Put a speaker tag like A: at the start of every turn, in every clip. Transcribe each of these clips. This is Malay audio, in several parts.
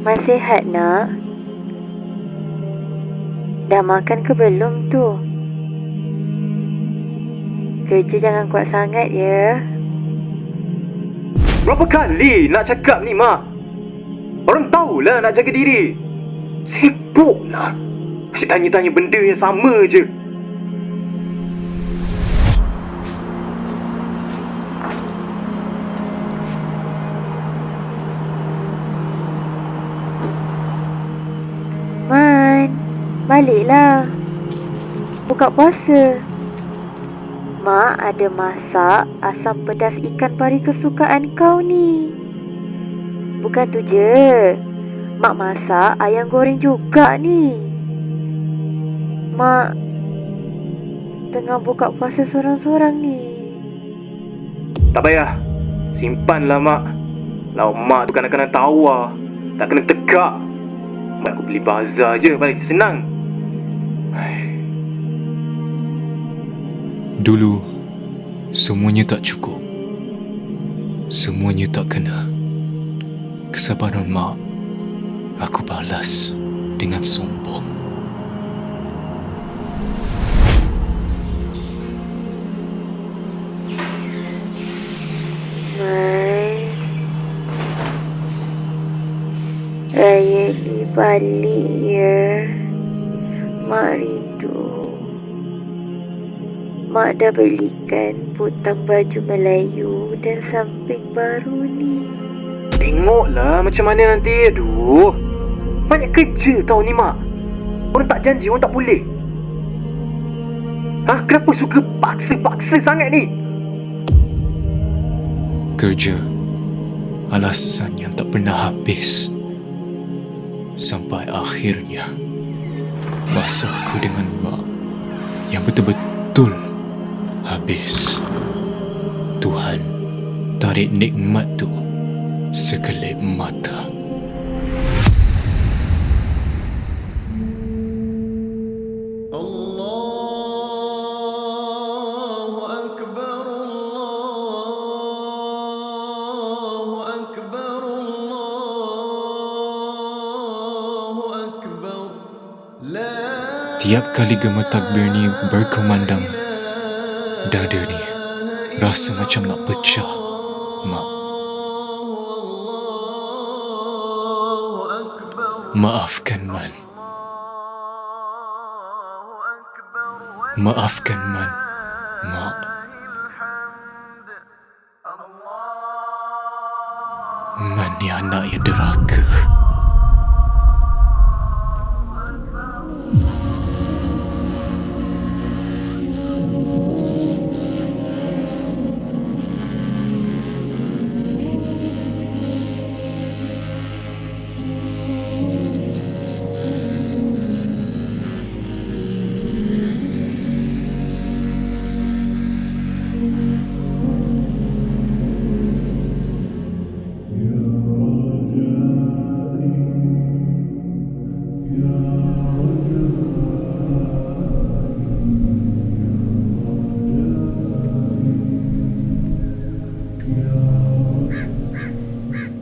A: Mak sihat nak? Dah makan ke belum tu? Kerja jangan kuat sangat ya.
B: Berapa kali nak cakap ni, Mak? Orang tahulah nak jaga diri. Sibuklah. Asyik tanya-tanya benda yang sama je.
A: Man, baliklah. Buka puasa. Mak ada masak asam pedas ikan pari kesukaan kau ni. Bukan tu je. Mak masak ayam goreng juga ni. Mak tengah buka puasa sorang-sorang ni.
B: Tak payah. Simpanlah, Mak. Lauk Mak tu kadang-kadang tawar. Tak kena tegak. Mak aku beli bazar je, paling senang.
C: Dulu, semuanya tak cukup. Semuanya tak kena. Kesabaran mak, aku balas dengan sombong.
A: Mai, raya ni balik ya. Mak rindu. Mak dah belikan butang baju Melayu dan samping baru ni.
B: Tengoklah macam mana nanti. Aduh, banyak kerja tau ni, Mak. Orang tak janji, orang tak boleh. Kenapa suka paksa-paksa sangat ni?
C: Kerja, alasan yang tak pernah habis. Sampai akhirnya, masa aku dengan mak yang betul-betul habis. Tuhan tarik nikmat tu sekelip mata.
D: Allahu Akbar, Allahu Akbar, Allahu Akbar.
C: Tiap kali gema takbir ni berkumandang, dada ni rasa macam nak pecah, Mak. Maafkan Man. Maafkan Man, Mak. Man ni anak yang deraka.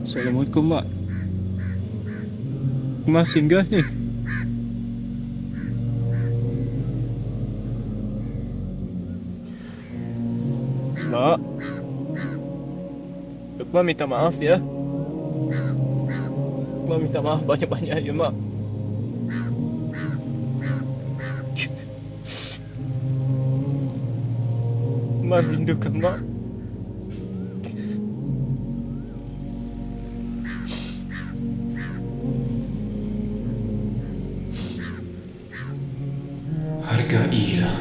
E: Assalamualaikum, Mak. Aku masih singgah ni. Mak, Lukman minta maaf ya. Lukman minta maaf banyak-banyak ya, Mak. Mak rindukan Mak.
C: Hargailah